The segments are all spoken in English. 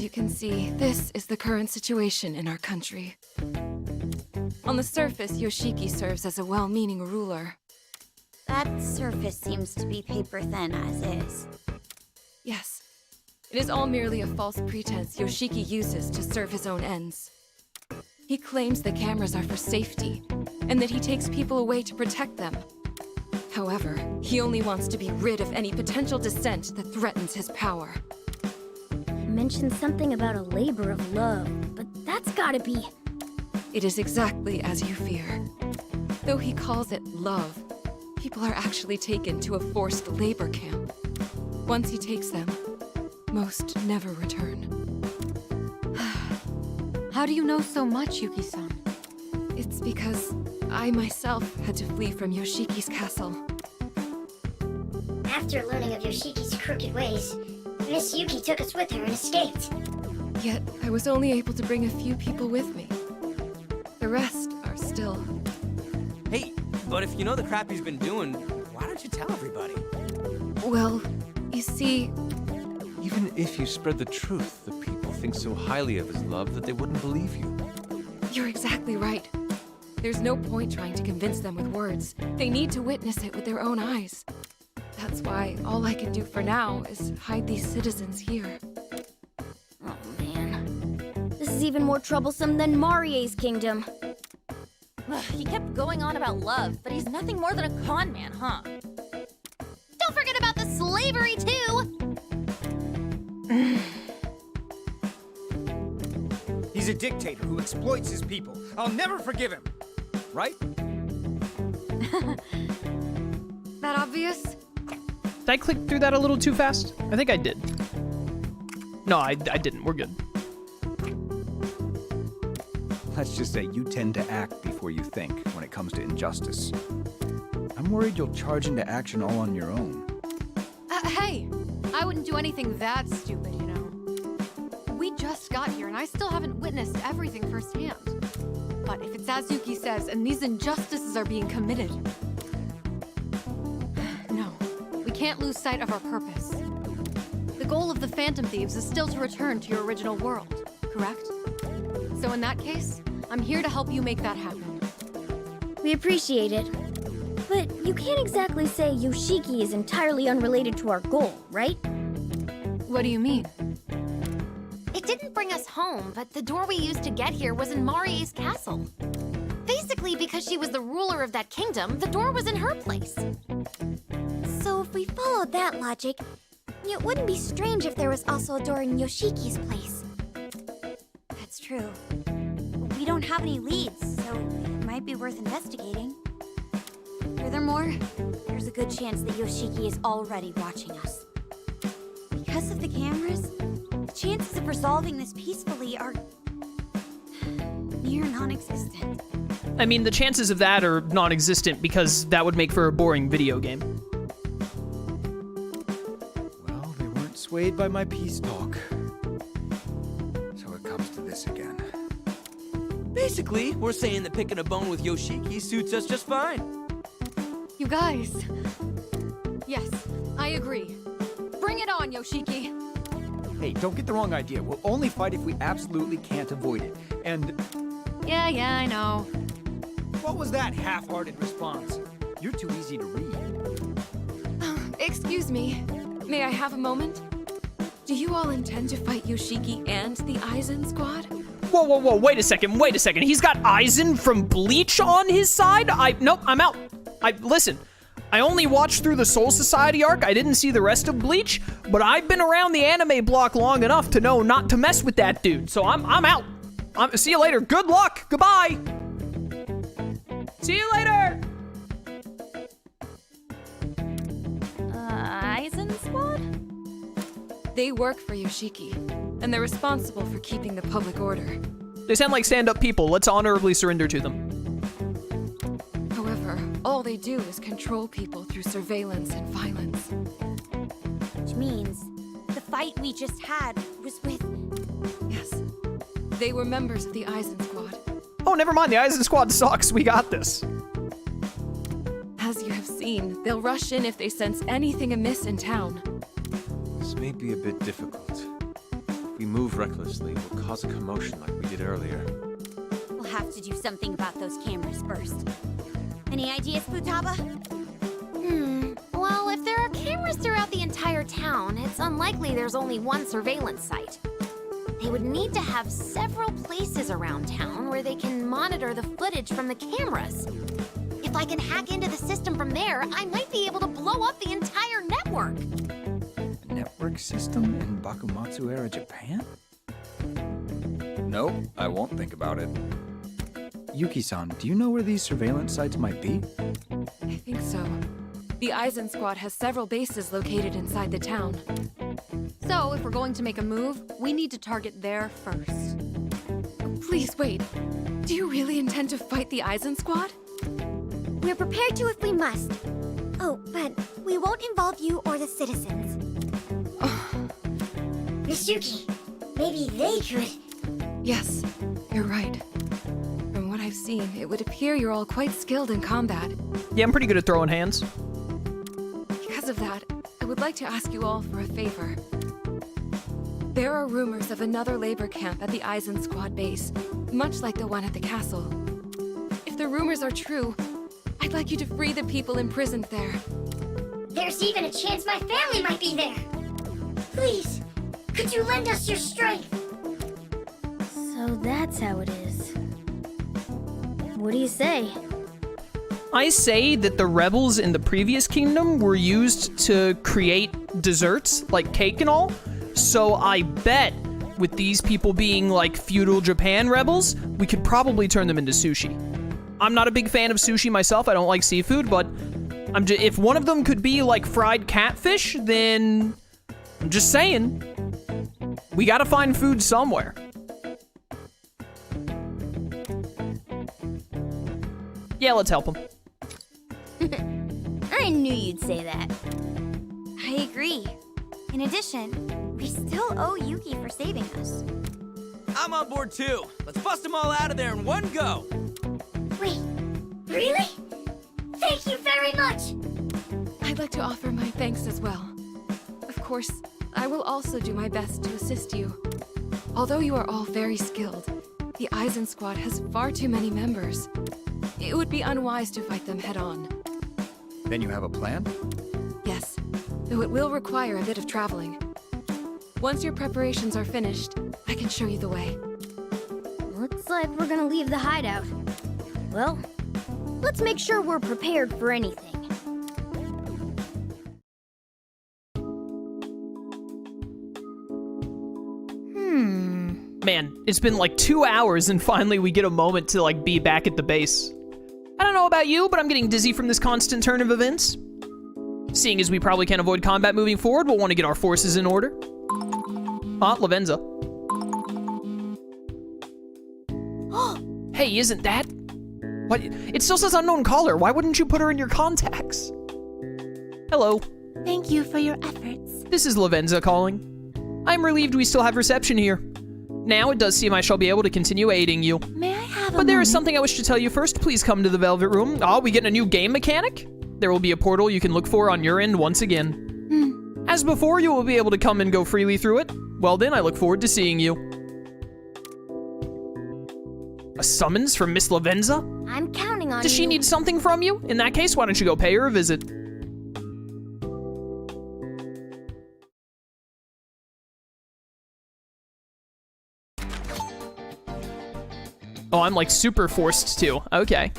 you can see, this is the current situation in our country. On the surface, Yoshiki serves as a well-meaning ruler. That surface seems to be paper thin as is. Yes. It is all merely a false pretense Yoshiki uses to serve his own ends. He claims the cameras are for safety, and that he takes people away to protect them. However, he only wants to be rid of any potential dissent that threatens his power. You mentioned something about a labor of love, but that's gotta be... It is exactly as you fear. Though he calls it love, people are actually taken to a forced labor camp. Once he takes them, most never return. How do you know so much, Yuki-san? It's because I myself had to flee from Yoshiki's castle. After learning of Yoshiki's crooked ways, Miss Yuki took us with her and escaped. Yet, I was only able to bring a few people with me. The rest are still... Hey, but if you know the crap he's been doing, why don't you tell everybody? Well, you see... Even if you spread the truth, the people think so highly of his love that they wouldn't believe you. You're exactly right. There's no point trying to convince them with words. They need to witness it with their own eyes. That's why all I can do for now is hide these citizens here. Oh man. This is even more troublesome than Marie's kingdom. He kept going on about love, but he's nothing more than a con man, huh? Don't forget about the slavery, too! He's a dictator who exploits his people. I'll never forgive him. Right? That obvious? Did I click through that a little too fast? I think I did. No, I didn't. We're good. Let's just say you tend to act before you think when it comes to injustice. I'm worried you'll charge into action all on your own. Hey! I wouldn't do anything that stupid, you know. We just got here, and I still haven't witnessed everything firsthand. But if it's as Yuki says, and these injustices are being committed... No, we can't lose sight of our purpose. The goal of the Phantom Thieves is still to return to your original world, correct? So in that case, I'm here to help you make that happen. We appreciate it. But you can't exactly say Yoshiki is entirely unrelated to our goal, right? What do you mean? It didn't bring us home, but the door we used to get here was in Marie's castle. Basically, because she was the ruler of that kingdom, the door was in her place. So if we followed that logic, it wouldn't be strange if there was also a door in Yoshiki's place. That's true. We don't have any leads, so it might be worth investigating. Furthermore, there's a good chance that Yoshiki is already watching us. Because of the cameras, the chances of resolving this peacefully are near non-existent. I mean, the chances of that are non-existent because that would make for a boring video game. Well, they weren't swayed by my peace talk. So it comes to this again. Basically, we're saying that picking a bone with Yoshiki suits us just fine. You guys... Yes, I agree. Bring it on, Yoshiki! Hey, don't get the wrong idea. We'll only fight if we absolutely can't avoid it. And... Yeah, I know. What was that half-hearted response? You're too easy to read. Excuse me. May I have a moment? Do you all intend to fight Yoshiki and the Aizen Squad? Whoa, wait a second. He's got Aizen from Bleach on his side? Nope, I'm out. Listen, I only watched through the Soul Society arc. I didn't see the rest of Bleach, but I've been around the anime block long enough to know not to mess with that dude, so I'm out. See you later. Good luck. Goodbye. See you later. Aizen Squad? They work for Yoshiki, and they're responsible for keeping the public order. They sound like stand-up people. Let's honorably surrender to them. However, all they do is control people through surveillance and violence. Which means the fight we just had was with... Yes. They were members of the Aizen Squad. Oh, never mind. The Aizen Squad sucks. We got this. As you have seen, they'll rush in if they sense anything amiss in town. This may be a bit difficult. If we move recklessly, we'll cause a commotion like we did earlier. We'll have to do something about those cameras first. Any ideas, Futaba? Well, if there are cameras throughout the entire town, it's unlikely there's only one surveillance site. They would need to have several places around town where they can monitor the footage from the cameras. If I can hack into the system from there, I might be able to blow up the entire network. A network system in Bakumatsu-era Japan? Nope, I won't think about it. Yuki-san, do you know where these surveillance sites might be? I think so. The Aizen Squad has several bases located inside the town. So, if we're going to make a move, we need to target there first. Please wait. Do you really intend to fight the Aizen Squad? We're prepared to if we must. Oh, but we won't involve you or the citizens. Miss Yuki, maybe they could. Yes, you're right. From what I've seen, it would appear you're all quite skilled in combat. Yeah, I'm pretty good at throwing hands. Because of that, I would like to ask you all for a favor. There are rumors of another labor camp at the Aizen Squad base, much like the one at the castle. If the rumors are true, I'd like you to free the people imprisoned there. There's even a chance my family might be there. Please, could you lend us your strength? So that's how it is. What do you say? I say that the rebels in the previous kingdom were used to create desserts, like cake and all. So I bet with these people being like feudal Japan rebels, we could probably turn them into sushi. I'm not a big fan of sushi myself. I don't like seafood, but if one of them could be like fried catfish, then I'm just saying, we gotta find food somewhere. Yeah, let's help them. I knew you'd say that. I agree. In addition, we still owe Yuki for saving us. I'm on board too. Let's bust them all out of there in one go. Wait, really? Thank you very much! I'd like to offer my thanks as well. Of course, I will also do my best to assist you. Although you are all very skilled, the Aizen Squad has far too many members. It would be unwise to fight them head-on. Then you have a plan? Yes, though it will require a bit of traveling. Once your preparations are finished, I can show you the way. Looks like we're gonna leave the hideout. Well, let's make sure we're prepared for anything. Man, it's been like 2 hours and finally we get a moment to like be back at the base. I don't know about you, but I'm getting dizzy from this constant turn of events. Seeing as we probably can't avoid combat moving forward, we'll want to get our forces in order. Lavenza. Hey, isn't that... What? It still says unknown caller. Why wouldn't you put her in your contacts? Hello. Thank you for your efforts. This is Lavenza calling. I'm relieved we still have reception here. Now it does seem I shall be able to continue aiding you. May I have But there is something I wish to tell you first. Please come to the Velvet Room. Oh, we getting a new game mechanic? There will be a portal you can look for on your end once again. As before, you will be able to come and go freely through it. Well then, I look forward to seeing you. A summons from Miss Lavenza? I'm counting on you. Does she need something from you? In that case, why don't you go pay her a visit? Oh, I'm like super forced to. Okay.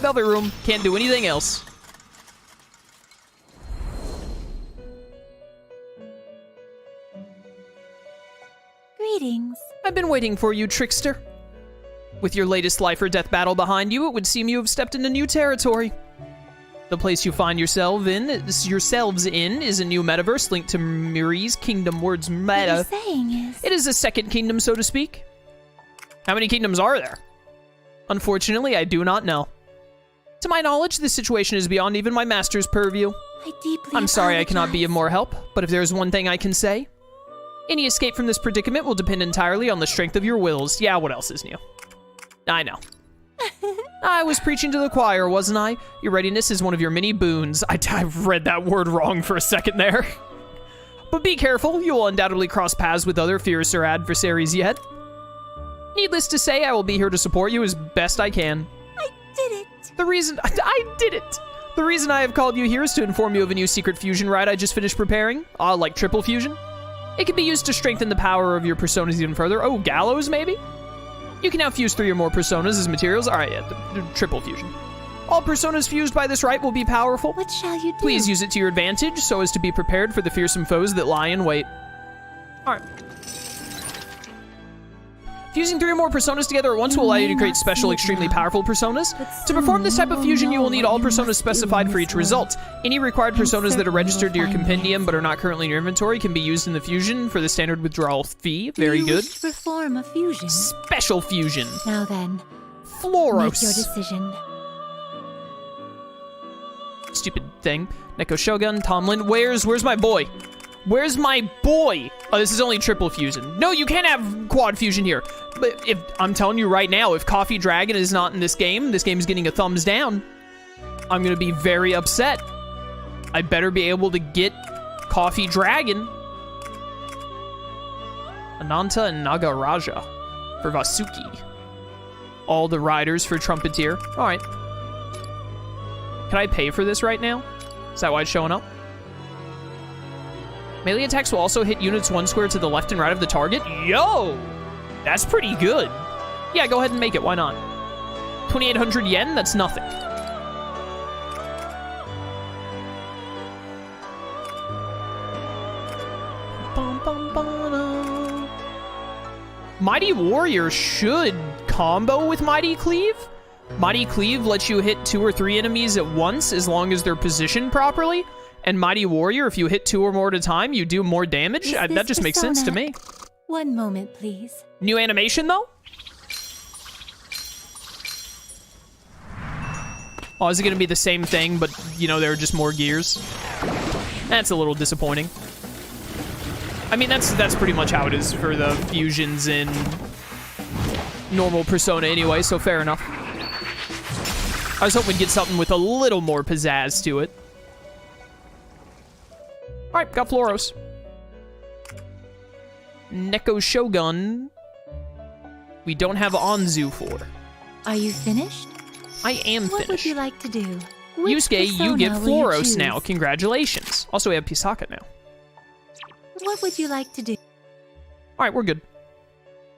Velvet Room, can't do anything else. Greetings. I've been waiting for you, trickster. With your latest life or death battle behind you, it would seem you have stepped into new territory. The place you find yourselves in is a new metaverse linked to Miri's kingdom words meta. What you're saying is... It is a second kingdom, so to speak. How many kingdoms are there? Unfortunately, I do not know. To my knowledge, this situation is beyond even my master's purview. I deeply I'm sorry I cannot be of apologize. more help, but if there is one thing I can say, any escape from this predicament will depend entirely on the strength of your wills. Yeah, what else is new? I know. I was preaching to the choir, wasn't I? Your readiness is one of your many boons. I read that word wrong for a second there. But be careful, you will undoubtedly cross paths with other fiercer adversaries yet. Needless to say, I will be here to support you as best I can. I did it. I did it! The reason I have called you here is to inform you of a new secret fusion rite I just finished preparing. Like triple fusion. It can be used to strengthen the power of your personas even further. Oh, gallows, maybe? You can now fuse 3 or more personas as materials. Alright, yeah, the triple fusion. All personas fused by this rite will be powerful. What shall you do? Please use it to your advantage so as to be prepared for the fearsome foes that lie in wait. Alright. Fusing 3 or more personas together at once will allow you to create special, extremely powerful personas. To perform this type of fusion, you will need all personas specified for each result. Any required personas that are registered to your compendium but are not currently in your inventory can be used in the fusion for the standard withdrawal fee. Very good. To perform a fusion. Special fusion. Now then, Floros. make your decision. Stupid thing. Neko Shogun, Tomlin. Where's my boy? Where's my boy? Oh, this is only triple fusion. No, you can't have quad fusion here. But if I'm telling you right now, if Coffee Dragon is not in this game is getting a thumbs down. I'm gonna be very upset. I better be able to get Coffee Dragon. Ananta and Nagaraja for Vasuki. All the riders for Trumpeteer. All right. Can I pay for this right now? Is that why it's showing up? Melee attacks will also hit units 1 square to the left and right of the target. Yo! That's pretty good. Yeah, go ahead and make it. Why not? 2,800 yen? That's nothing. Mighty Warrior should combo with Mighty Cleave. Mighty Cleave lets you hit 2 or 3 enemies at once as long as they're positioned properly. And Mighty Warrior, if you hit 2 or more at a time, you do more damage. That just makes sense to me. One moment, please. New animation, though? Oh, is it going to be the same thing, but, you know, there are just more gears? That's a little disappointing. I mean, that's pretty much how it is for the fusions in normal Persona anyway, so fair enough. I was hoping we'd get something with a little more pizzazz to it. Alright, got Floros. Neko Shogun. We don't have Anzu for. Are you finished? I am What finished. would you like to do? Which Yusuke, you persona get will you Floros choose? now. Congratulations. Also, we have Pisaka now. What would you like to do? Alright, we're good.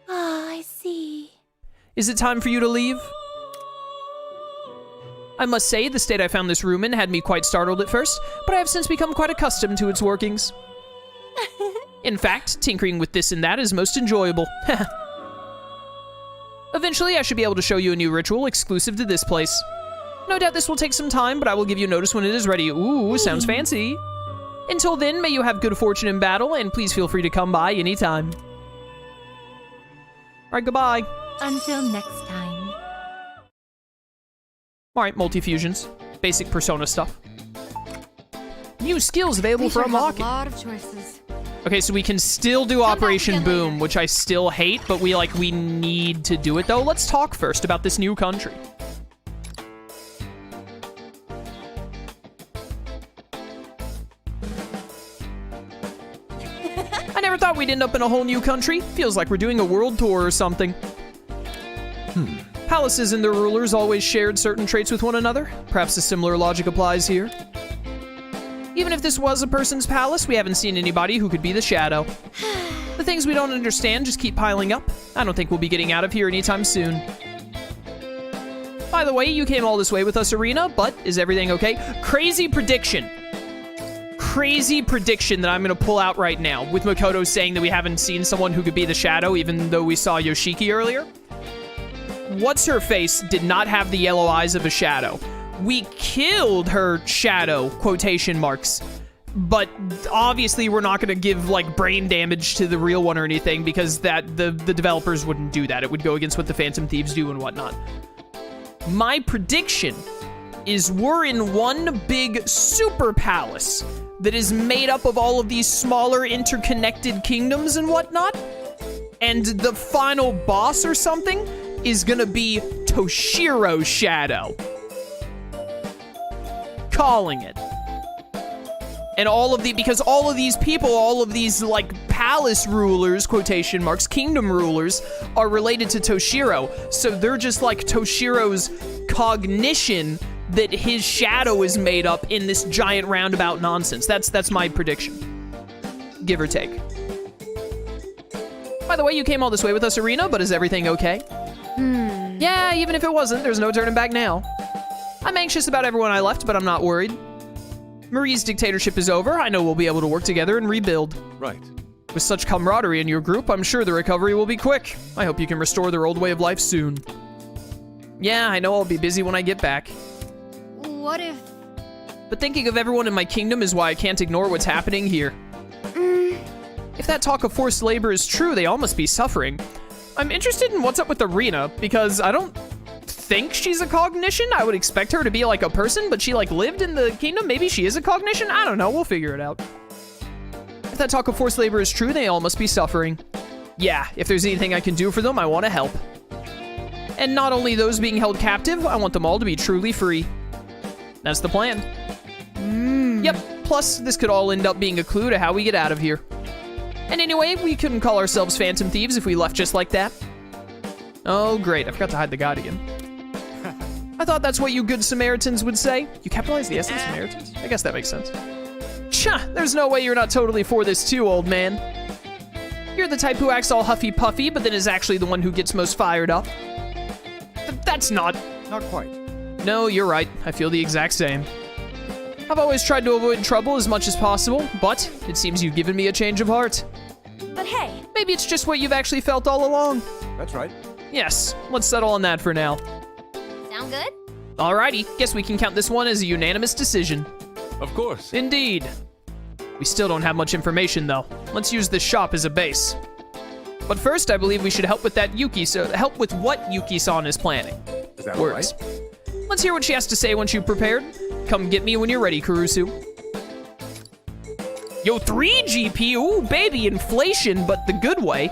Ah, I see. Is it time for you to leave? I must say, the state I found this room in had me quite startled at first, but I have since become quite accustomed to its workings. In fact, tinkering with this and that is most enjoyable. Eventually, I should be able to show you a new ritual exclusive to this place. No doubt this will take some time, but I will give you notice when it is ready. Ooh, sounds fancy. Until then, may you have good fortune in battle, and please feel free to come by anytime. Alright, goodbye. Until next time. Alright, multi-fusions. Basic Persona stuff. New skills available We for sure have unlocking. a lot of choices. Okay, so we can still do back Operation again Boom, later. which I still hate, but we need to do it though. Let's talk first about this new country. I never thought we'd end up in a whole new country. Feels like we're doing a world tour or something. Palaces and their rulers always shared certain traits with one another. Perhaps a similar logic applies here. Even if this was a person's palace, we haven't seen anybody who could be the shadow. The things we don't understand just keep piling up. I don't think we'll be getting out of here anytime soon. By the way, you came all this way with us, Arena, but is everything okay? Crazy prediction. Crazy prediction that I'm gonna pull out right now, with Makoto saying that we haven't seen someone who could be the shadow, even though we saw Yoshiki earlier. What's-her-face did not have the yellow eyes of a shadow. We killed her shadow, quotation marks. But obviously we're not gonna give like brain damage to the real one or anything because that the developers wouldn't do that. It would go against what the Phantom Thieves do and whatnot. My prediction is we're in one big super palace that is made up of all of these smaller interconnected kingdoms and whatnot. And the final boss or something is gonna be Toshiro's shadow. Calling it. And because all of these people, all of these, like, palace rulers, quotation marks, kingdom rulers, are related to Toshiro. So they're just like Toshiro's cognition that his shadow is made up in this giant roundabout nonsense. That's my prediction. Give or take. By the way, you came all this way with us, Arena, but is everything okay? Yeah, even if it wasn't, there's no turning back now. I'm anxious about everyone I left, but I'm not worried. Marie's dictatorship is over. I know we'll be able to work together and rebuild. Right. With such camaraderie in your group, I'm sure the recovery will be quick. I hope you can restore their old way of life soon. Yeah, I know I'll be busy when I get back. What if... But thinking of everyone in my kingdom is why I can't ignore what's happening here. If that talk of forced labor is true, they all must be suffering. I'm interested in what's up with Arena, because I don't think she's a cognition. I would expect her to be like a person, but she like lived in the kingdom. Maybe she is a cognition. I don't know. We'll figure it out. If that talk of forced labor is true, they all must be suffering. Yeah, if there's anything I can do for them, I want to help. And not only those being held captive, I want them all to be truly free. That's the plan. Yep, plus this could all end up being a clue to how we get out of here. And anyway, we couldn't call ourselves Phantom Thieves if we left just like that. Oh, great, I forgot to hide the god again. I thought that's what you good Samaritans would say. You capitalize the S in Samaritans? I guess that makes sense. Tcha, there's no way you're not totally for this too, old man. You're the type who acts all huffy-puffy, but then is actually the one who gets most fired up. That's not... Not quite. No, you're right. I feel the exact same. I've always tried to avoid trouble as much as possible, but it seems you've given me a change of heart. But hey, Maybe it's just what you've actually felt all along. That's right. Yes, let's settle on that for now. Sound good? Alrighty, guess we can count this one as a unanimous decision. Of course. Indeed. We still don't have much information, though. Let's use this shop as a base. But first, I believe we should help with help with what Yuki-san is planning. Is that Words. all right? Let's hear what she has to say once you've prepared. Come get me when you're ready, Kurusu. Yo, 3 GP, ooh, baby, inflation, but the good way.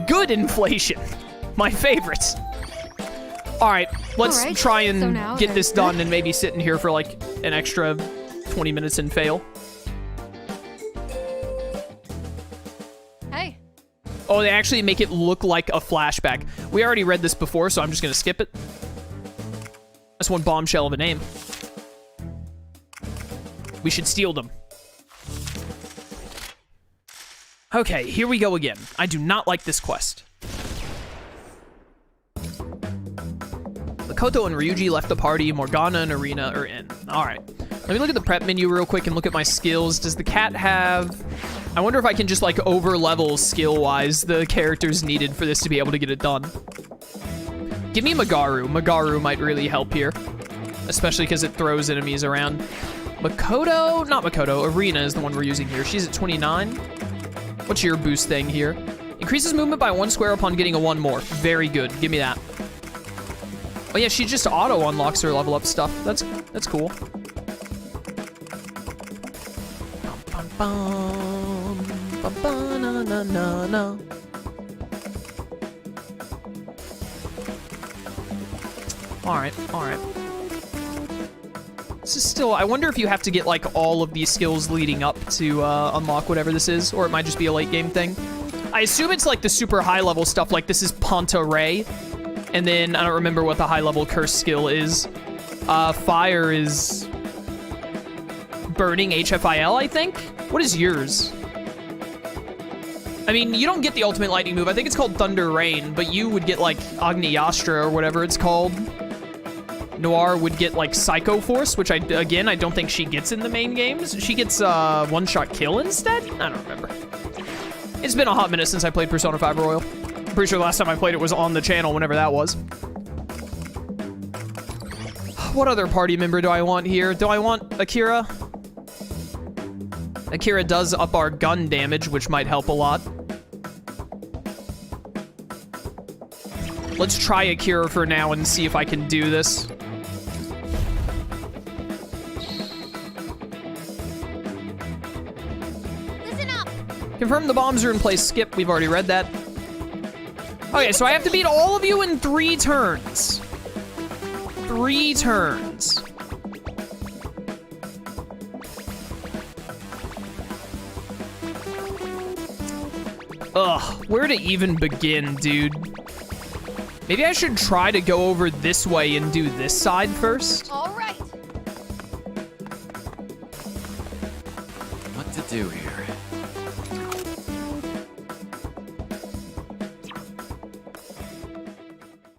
Good inflation. My favorite. All right, let's All right, try so and now get there's this done and maybe sit in here for like an extra 20 minutes and fail. Hey. Oh, they actually make it look like a flashback. We already read this before, so I'm just gonna skip it. That's one bombshell of a name. We should steal them. Okay, here we go again. I do not like this quest. Makoto and Ryuji left the party. Morgana and Arena are in. All right. Let me look at the prep menu real quick and look at my skills. Does the cat have... I wonder if I can just, like, over-level skill-wise the characters needed for this to be able to get it done. Give me Magaru. Magaru might really help here. Especially because it throws enemies around. Makoto? Not Makoto. Arena is the one we're using here. She's at 29. What's your boost thing here? Increases movement by 1 square upon getting a 1 more. Very good. Give me that. Oh yeah, she just auto unlocks her level up stuff. That's cool. All right. This is still, I wonder if you have to get like all of these skills leading up to unlock whatever this is, or it might just be a late game thing. I assume it's like the super high level stuff, like this is Ponta Ray. And then, I don't remember what the high-level curse skill is. Fire is... Burning HFIL, I think? What is yours? I mean, you don't get the ultimate lightning move. I think it's called Thunder Rain, but you would get, like, Agni Astra or whatever it's called. Noir would get, like, Psycho Force, which, I don't think she gets in the main games. She gets one-shot kill instead? I don't remember. It's been a hot minute since I played Persona 5 Royal. Pretty sure the last time I played it was on the channel, whenever that was. What other party member do I want here? Do I want Akira? Akira does up our gun damage, which might help a lot. Let's try Akira for now and see if I can do this. Listen up! Confirm the bombs are in place. Skip, we've already read that. Okay, so I have to beat all of you in 3 turns. 3 turns. Ugh, where to even begin, dude? Maybe I should try to go over this way and do this side first. All right. What to do here?